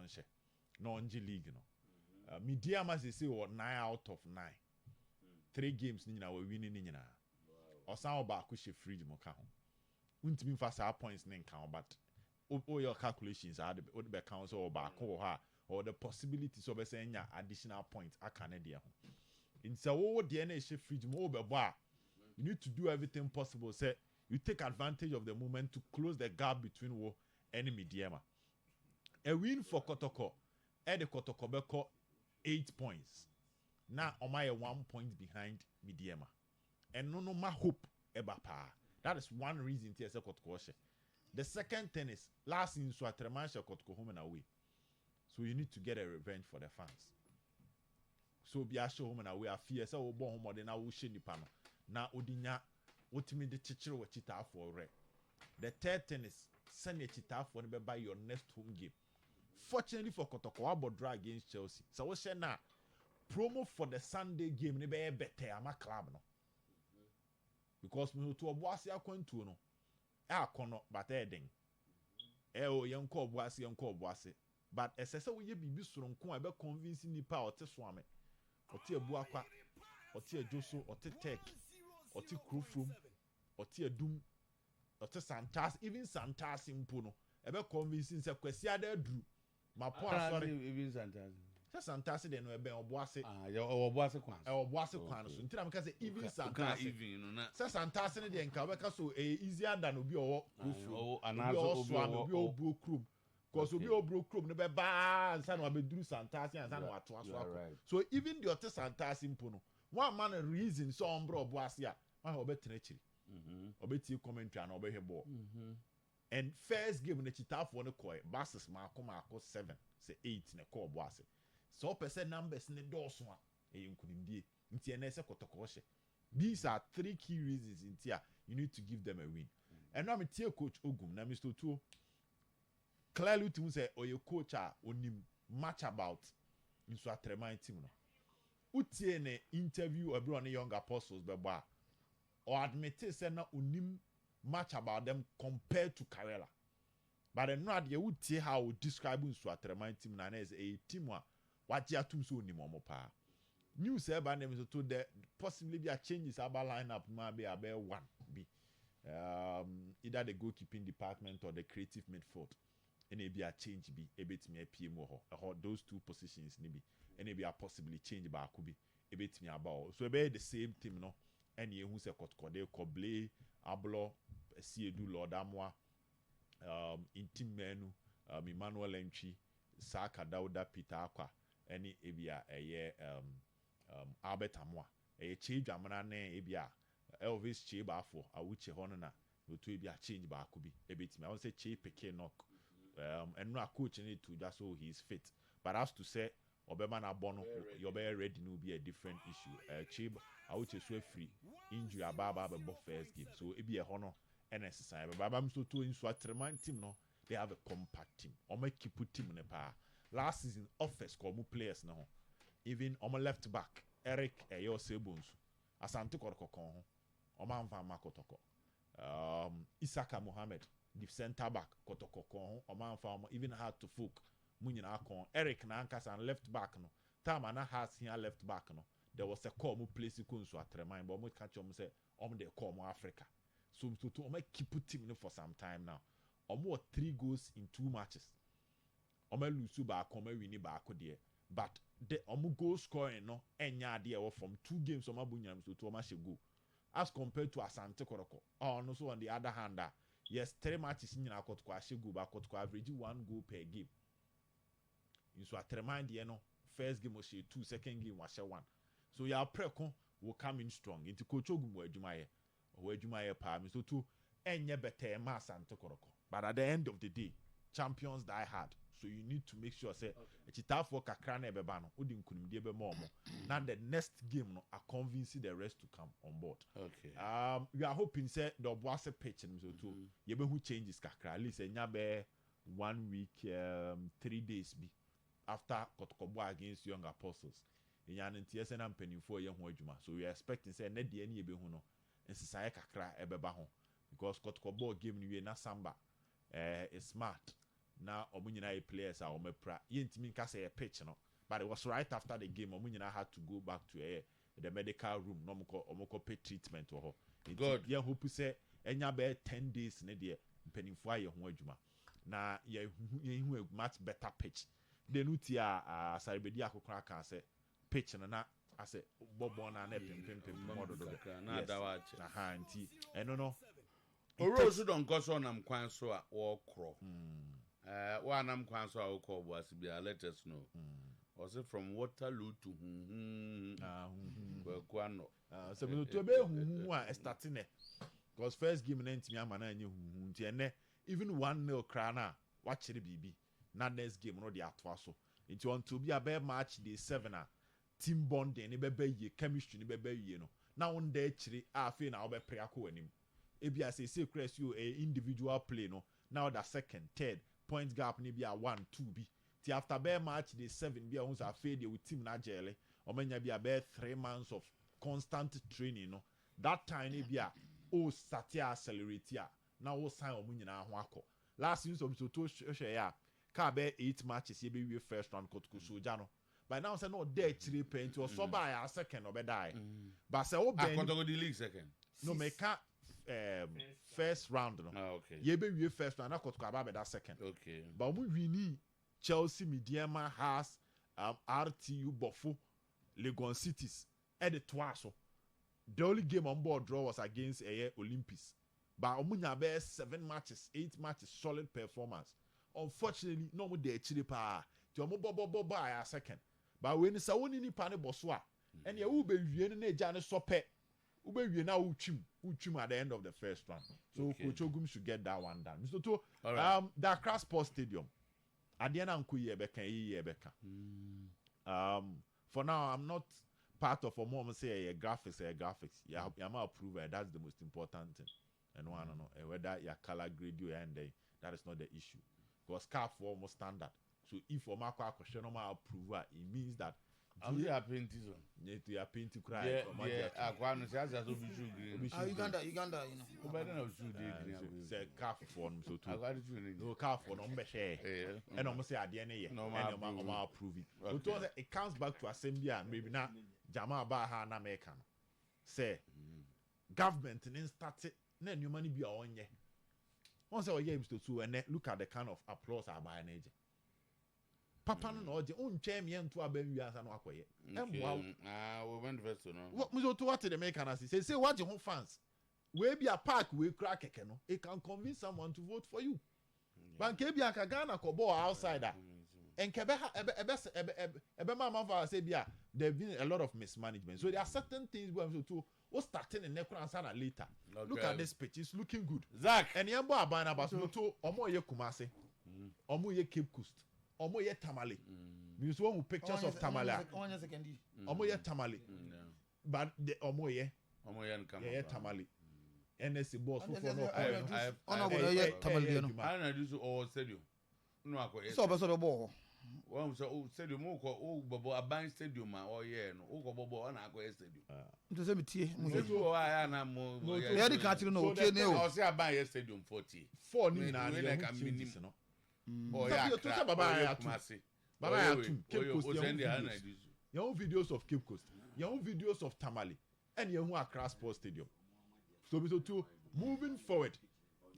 nche no nji league no Midiama say 9 out of 9 3 games ni nyina we win ni nyina osan oba ko she fridge mo ka ho untimi fa sa points ne nka but all your calculations are the be count so oba ko ha or the possibility so be say nya additional points aka ne de ho insa wo de na she fridge mo be bo a you need to do everything possible say you take advantage of the moment to close the gap between wo and Midiama. A win for Kotoko the Kotoko beko 8 points. Now Omaye 1 point behind Midiama. And no ma hope eba pa. That is one reason to say Kotoko. The second thing is last in Nsoatreman Kotoko home and away. So you need to get a revenge for the fans. So be a show home and away. I fear so we born home then I will share the panel. Now Odinya ultimate the chichiro chita for re. The third thing is send a chita for the buy your next home game. Fortunately for Kotoko, about draw against Chelsea. So we say now promo for the Sunday game ne be better ama club no. Because we to obuasi akwantu no. Akono but eding. O yenko obuasi. But esese we ye bibi soronko a be convince nipa ote soame. Ote ebu akwa, ote ejoso, ote tek, ote krofrom, ote edum, ote santas, even santas impo no. Ebe convincing se kwesi ada dru. Ma po asori even santas. Se santas de no ebe oboase. Ya oboase kwan. Oboase kwan so. Ntina me ka se even santas. Even no na. Se santas ne de nka we ka so easier than obi owo krofrom. Anazo obi obu okrum. Because obi obro krom no be ba ansa na abeduru santasi ansa na wato aso akọ. So even the ote santasi mpo no one man reason so ombro oboase a one obetena chiri. Obeti commentary na obehwe ball. And first game na chitafo no koy bases maako 7 say 8 na call oboase. So percent numbers ne doso a enkunimdie. Nti ene se Kotoko hye. These are 3 key reasons intia you need to give them a win. And now me tie coach Ogum na Mr. Tuo clearly to say or your coach onim much about Nsoatreman team no. Utie ne interview everyone young apostles beba or admit say na onim much about them compared to Karela. But then not you would see how describe Nsoatreman team na is a team what ya tum so onim omo pa. News about them is to the possibly be a changes about lineup maybe about one be either the goalkeeping department or the creative midfield. And maybe a change be a bit me a PM or those 2 positions maybe and maybe a possibly change by could be a bit me about so be the same team no and you who say Kotoko Koble Ablo Siedu Lord Amwa in team menu Emmanuel Entry Saka Dauda Peter Aqua any ebia a year Albert Amwa a change amana ne ebia Elvis Cheba for a which honor to be a change by could be a bit me I want say Che Peke knock. And no coach need to just so he's fit. But as to say, Obama na bono, you're very ready to be a different issue. Chib, I would say free injury ababa both first game. So it be a honor and exercise. But I'm so to Nsoatreman team no, they have a compact team. Or make keep put team in the power. Last season, offense call players now. Even on my left back, Eric Eyo Sebons, Asante Kotoko, Oman Van Makotoko, Isaka Mohammed. The center back Kotoko or man farm even hard to folk Munyina Akon Eric Nankas and left back no Tamana has here left back no there was a call mu place Nsoatreman but we catch say they call mu Africa so to keep team for some time now more 3 goals in 2 matches lose back win back there but the goal scoring no enya there from 2 games bunyam so to go as compared to Asante Kotoko no so on the other hand yes, 3 matches in Kotoko Ashegu, but Kotoko average 1 goal per game. Nsoatreman the no first game was 2, second game was 1. So your preko will come in strong. Into Coach Ogum where Jumaye pa so to enye better mass and Tokoroko. But at the end of the day, champions die hard. So you need to make sure say it's tough for Kakrane Bebano, Udin Kunim more. Now the next game no are convincing the rest to come on board. Okay. We are hoping say the Boase pitch and so too. Yebe who changes Kakra at least nyabe 1 week 3 days be after Kotoko against young apostles. And so we are expecting say net the any ebe no and Sisaya Kakra ebeba ho because Kotoko game ni na samba is smart. na omunyina players are omepra yentimi nka say pitch no, but it was right after the game omunyina had to go back to the medical room no omoko pay treatment ho. God, yeah, hope say enya be 10 days ne de mpanimfo aye ho adwuma na ye hu much better pitch de nuti a saribedi akokra kan say pitch na ase bobo na pem modo na dawache aha nti eno no Orosu don goso nam kwan so a wo kro wa nam kwan so a wo ko bo asibia let us know also from Waterloo to kwano so me to be a starting because first game na ntimi ama na anye nti ene even 1-0 kra na wa kire bibi na next game no de atwa so nti on to be a be match day 7 a team bonding ni bebe ye chemistry ni bebe ye no na on dey kire afi na obe pre akọ anim ebi as say cross you a individual play no now the second third point gap ni bi a 1-2 bi ti after be match day 7 bi a won sa fade with team na jele omanya bi a be 3 months of constant training no that time ni bi a o start accelerate ya na o sign omunyina ho akọ last season so to hwe ya ka be 8 matches ye be we first round kotoko soja no by now say no dey chire paint or so by a second or be die but say o ben Kotoko the league second no make first round no okay ye be we first round na kotoko aba be that second okay but we wini Chelsea Mediama has RTU Bofo Legon Cities at the twaso the only game on board draw was against Olympics but omunya be 7 matches 8 matches solid performance unfortunately no mo dey chire pa ti omo bobo a second but when sa woni ni pa ne boso a ene ya wo be wie ne eja ne sope wo be wie na wo twim at the end of the first round so Coach Ogum should get that one done Mr. To the Accra Sports Stadium adiana nko ye beka for now I'm not part of a mom say graphics yeah ma approve that's the most important thing and one no whether your color grade you and that is not the issue because CAF for almost standard so if for my question no approve it means that I'm the apprentice to your paint cry yeah akwano say as so be shoe green Uganda you know better na shoe green say CAF for so too no CAF for no be share and almost say ade ne ye and no approve it so it comes back to assembly and maybe na jama ba ha na America say government in start na new money be onye won say oye Mr. Two and look at the kind of applause abai na eje papa no oje untwe me nto abawi asa no akoye emwa we went first no what Mr. Two what the American say what your fans we be a park we crack keke no it can convince someone to vote for you but ke bia ka Ghana ko ball outsider and ebe mama say bia there been a lot of mismanagement so there are certain things we have to starting in nekura answer later look at this pitch it's looking good Zach and yembo abana baso to omo ye Kumasi omo ye Cape Coast omo ye Tamale because one pictures of Tamale omo ye Tamale but the omo ye Tamale NSC boss for no I Tamale no I na do so all stadium no akoye so be ball one so stadium o bobo aban stadium o ye no o bobo na akoye stadium nto se metie so aya na mo ya di ka tiri no tie ne o say aban ye stadium 40 4 ni na le ka minimum oh yeah baba ya tu Cape Coast your videos of Cape Coast your videos of Tamale and your Accra Sports Stadium so to moving forward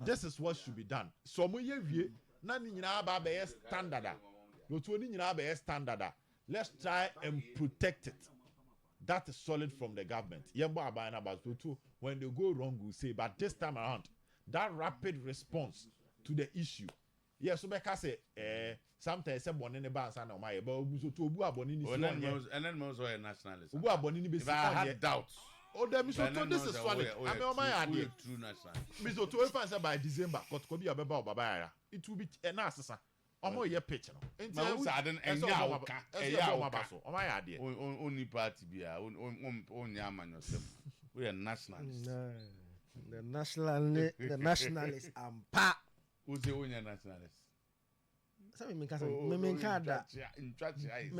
this is what should be done so mo ye wie na ni nyina ba be standard no to ni nyina be standard let's try and protect it that is solid from the government yembo abana ba to when they go wrong we say but this time around that rapid response to the issue yes so be ka say sometimes say boni ne ba ansa na o ma ye ba obu to obu aboni ni si and then most are nationalists obu aboni ni be si I had doubts oh them so this is solid I mean o ma ya dey true national Mr. To if say by December kotoko bi abeba obaba ya it will be na asesa omo ye pitch no na we say den enya oka eya oka o ma ya dey only party bia onya amanyosem we are nationalists the nationalists ampa who say onya nationalists sabe me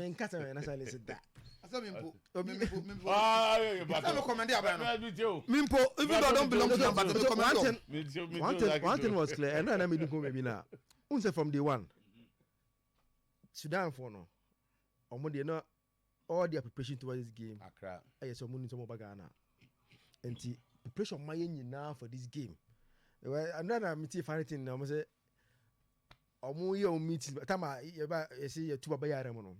nkasa nationalists da asa mimpo but no comment about no mimpo even though I don't belong to them but the comment one thing was clear and then I made go maybe now unse from day one Sudan for no omo de no all their preparation towards this game Accra so mo ni so mo bagana enti preparation my nyina for this game well another meeting funny thing na mo say omo ye o meeting tama ye ba say ye tuba bayare mo no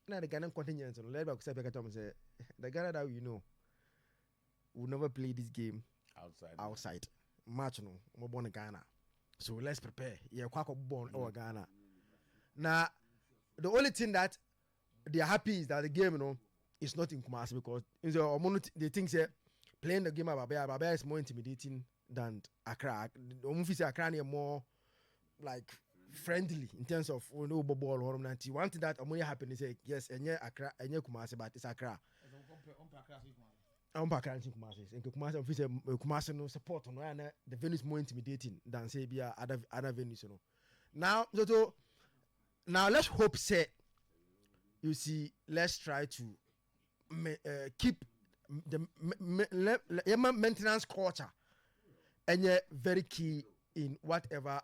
na the Ghanaian contingent no let back say the Ghana that you know will never play this game outside match no mo born Ghana so let's prepare ye kwako born our Ghana now the only thing that they are happy is that the game, is not in Kumasi because they think say playing the game at Babaya is more intimidating than Accra. The movie say Accra is more like friendly in terms of ball or something. One thing that only happen is say yes, and Accra, and Kumasi, but it's Accra. Kumasi Kumasi no support on the venue is more intimidating than say be other venues. Now let's hope say. You see, let's try to keep the maintenance culture and very key in whatever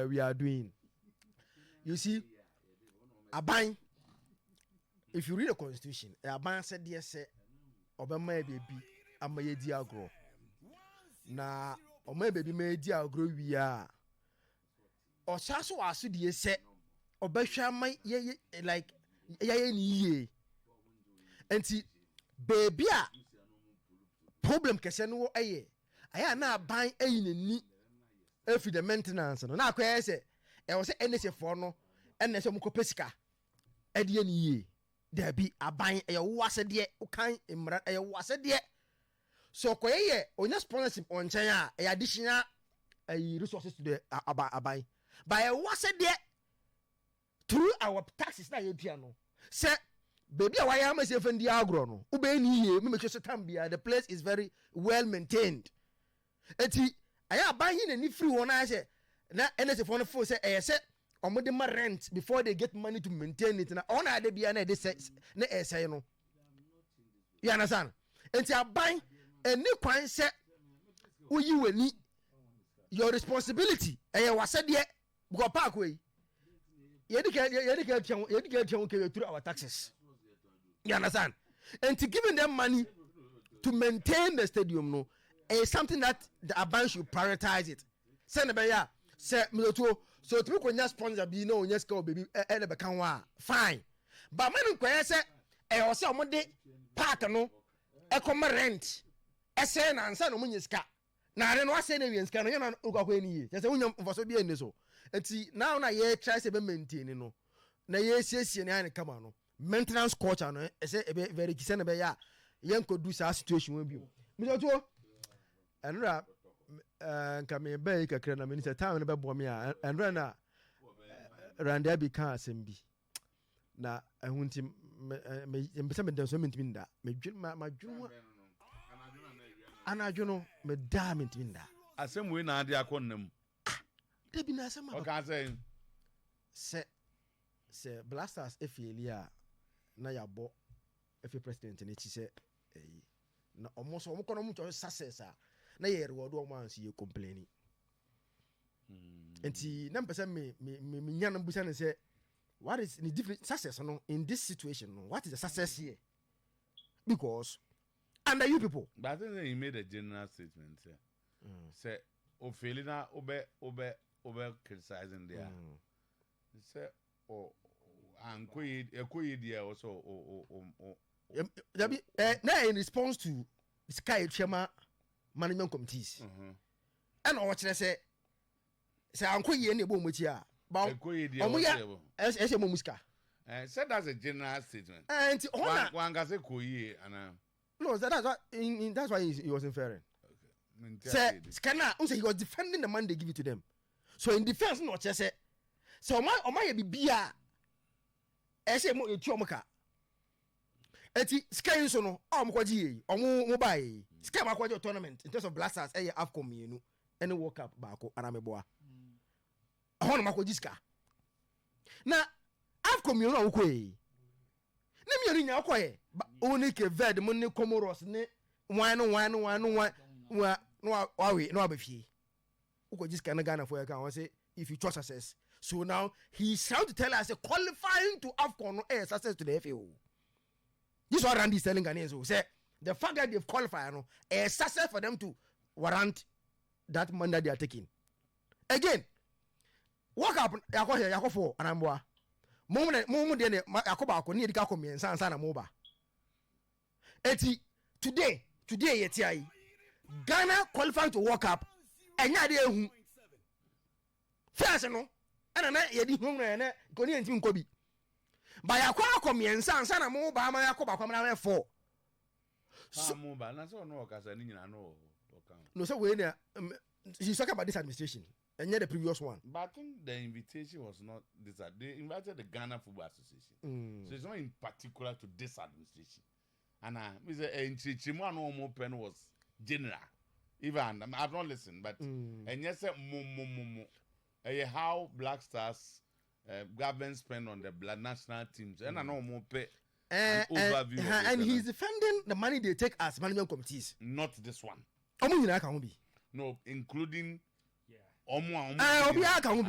we are doing. You see, Aban, if you read the constitution, Aban said yes, Obama baby, I'm a diagro. Na Obama baby may diagro we are. Or Sasso asu die say. Obesha my like ye enti baby a problem kese no eye aya na ban ayi nani afi the maintenance no na akwa say e wo say NSA for no NSA mo kopesika e de ni ye da bi aban e wo asede o kan imra e wo asede so koye onya sponsorship on chen a e additional resources to the aban by e wo asede through our taxes na yepia no say baby a why am say fendi agro no ube ni ye me make sure tambia the place is very well maintained eti aya ban hi na ni free one na say na NSF for no for say say omo de ma rent before they get money to maintain it na on ade bia na de say na say no you understand enti aban eni kwan say uyi wani your responsibility wasede go park way through our taxes. You understand? And to giving them money to maintain the stadium no is something that the Aban should prioritize it. Send a beya, say Miloto, so to make one sponsor be no yes go baby fine. But man kwaya say was say omode park no e come rent. E say na ansa no munyiska. Na re no ase na wienska no yana ukwa ni. Say unyam mfaso bi eni so. Enti now na ye try say be maintain no na ye siesie na kama no maintenance culture no e say e be very kise na be ya ye nkodu sa situation we bi mi so to enra nka me be kakra na me say time no be bo me a enra na randa bi kan asem bi na ehunti me se me dan so mentimi nda me dwun ma dwun ana dwun me da mentimi nda asem we na ade akonnam Debi na asem o kan say blasters efilia na yabo efi president na chi say na almost omo kono mu success na ye reward o man si ye complaining enti na mpesa me nya na busa na say what is the different success no in this situation no what is the success here because under you people but I think he made a general statement say o failing na over criticizing there say ankoyi dia also na in response to Sky Chema management committees and o chere say ankoyi na ebo mochi a ba ankoyi dia ese mo muska said that's a general statement and one can say koyi ana no that's why he was inferring say Scanner he was defending the man they give it to them. So in defense no say so oma ye bibia e say mo etu omuka eti sky so no omkwaji yi omu bai sky makwaji tournament in terms of blasters AFCON mienu any World Cup baako anameboa hono makwaji ska na AFCON mienu awukwe ne mienu nya akoye oni ke ved mo ne Comoros ne wan no awe no abefie uko jiska na Ghana for you can say if you trust success So now he's trying to tell us qualifying to AFCON is success to the FAO. This is what Randy is telling Ghanaians. So say the fact that they've qualified is success for them to warrant that money that they are taking. Again, walk up, Yako for and I'm more. Moment, Yakoba, near the Kakomi and Sansana Moba. Eti today, yeti Ghana qualifying to walk up, and ya de first no, and I yedi home and Goni and Tim Kobi. By Yakomi and Sansana Moba, my Yakoba coming out for. So, no, so when he's talking about this administration and yet the previous one. But I think the invitation was not this. They invited the Ghana Football Association. So it's not in particular to this administration. And Chimano Open was general. Even I've not listened, but and yes, how Black Stars government spend on the black national teams. And I know more pay. Overview and he's defending the money they take as management committees. Not this one. No, including Obia can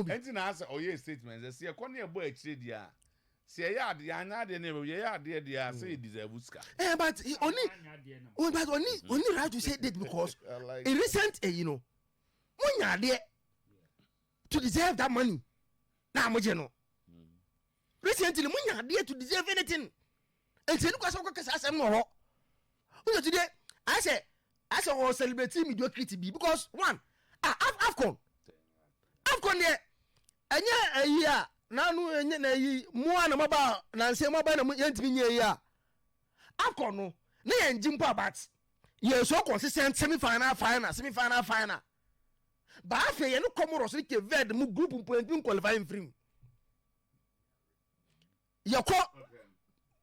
be. Anything I say, oh, yeah, statements. I see a corner boy, Chedia. Say, yeah, the another neighbor, yeah, dear, say it deserves Wuska. But only right to say that because in recent, when you're there to deserve that money, now, Mojano. Recently, when you're there to deserve anything, and say, look at some more. Today, I say, we're celebrating mediocrity because one, AFCON there, and yeah, a year. Now, more than about Nancy Mabana Yentini. AFCON no, and Jimpa bats. You're so consistent semi-final. But I feel no Comoros, like a vet, the group of point qualifying free. Your call,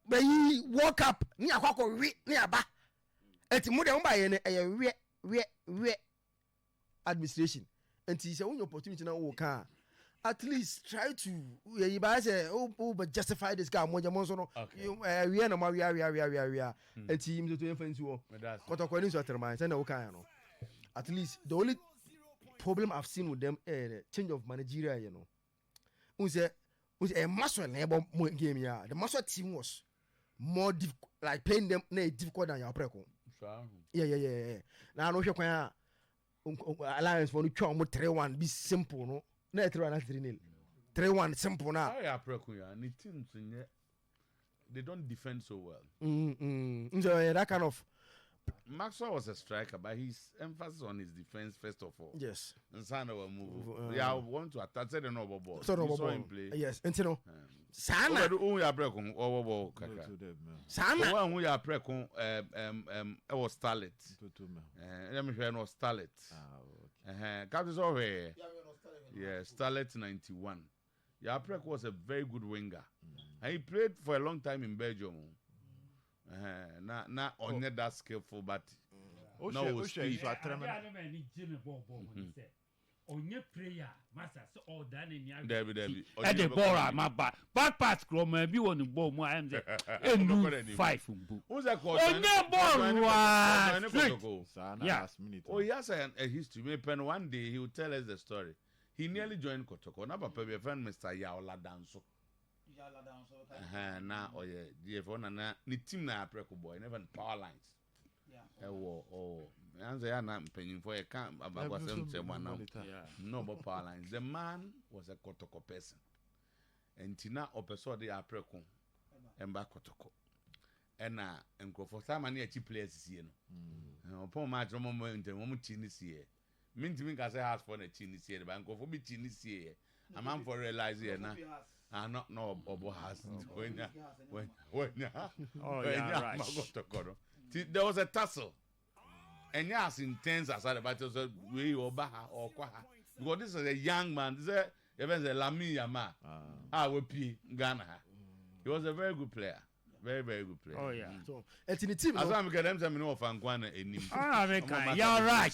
but you walk up near Hoko, near Ba. It's more than by a administration. And he said, only opportunity now will come. At least try to justify this guy. We are no more. We are. And he to influence you. Kotoko Nsoatreman. And okay, at least the only problem I've seen with them is change of managerial. Was a master neighbor game. Yeah, the master team was more like playing them difficult than your preco. Yeah. Now I know you alliance for the 3-1 be simple, no. No 3-1 3-1 simple now. They don't defend so well. So that kind of Maxwell was a striker, but his emphasis on his defense first of all. Yes. And Sana will move. I want to attack. Said no ball. So no ball. Play. Yes. And you know, Sana. Who ya break on ball? Sana. One who ya break on it was Starlet. Let me hear no Starlet. Captain over. Yeah, Starlet 91. Yaprek was a very good winger. And he played for a long time in Belgium. Not only that skillful, but no speed. Debbie. At the ball, my back pass, maybe on the ball, more and 5. Who's that called? Yeah. Oh, he has a history. Maybe one day he will tell us the story. He nearly joined Kotoko. Now, Papa, my friend, Mr. Yaola Danso. Now, oh, yeah, the team na Apreko boy, never power lines. I'm not paying for a camp about what I'm saying. No, but power lines. The man was a Kotoko person. And Tina Opeso de Apreko and back Kotoko. And go for some money, cheap players here. Upon my moment, the woman chinis here. Mean to me, I say, ask for the chinis here, the bank of me chinis here. A man for realizing here now. I not know Bobo has there was a tussle. And yes, intense as the battle said we or Baha or Kwaha. Because this is a young man, this is even the Lami Yama. I will be Ghana. He was a very good player. Very, very good player. Oh yeah. So it's in the team. As No? I'm getting them of Anguana enim. Ah, me kan. You're right.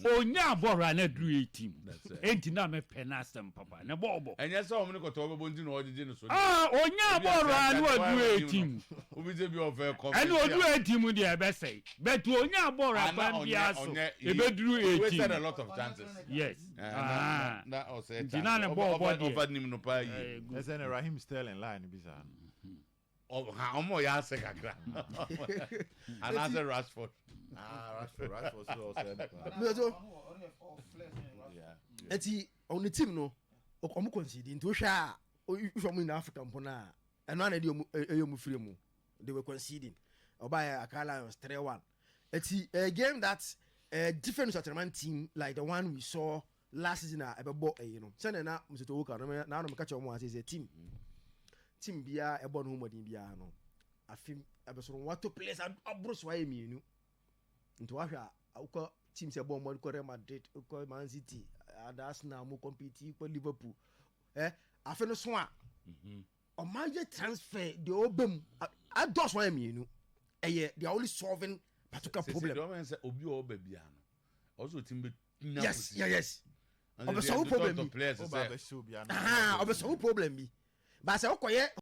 Onya bora na drew 18. Enti na me penastem papa. Na bobo. And yes, so many got over Bontin or Gino. Ah, onya bora na drew 18. Who be of a and we do 18 mu dey be say. But onya bora pan bia so. E be drew 18. We had a lot of chances. Yes. That was it. Tina na bobo over nim no pa yi. There's an Raheem Sterling line bisa. Omo ya se kakra. And as a Rashford. Rashford still also. So eti on the team no omo concede into hwa if omo in Africa mpona eno na dey omo free mu they were conceding oba Accra Lions 3-1 eti a game that different Nsoatreman team like the one we saw last season ebebo you know say na Mr. Woka na no meka che omo as a team bia ebo no modin bia no afim abeso what to place abros wa emienu nti wa hwa akọ team se bo mo ko Real Madrid ko Man City Arsenal mo compete ko Liverpool afi no so a o major transfer the obem ados wa emienu they are only solving particular problem. Say obi o ba bia no also team be yes obeso problem bi Oba be show bia obeso problem bi ba say okoye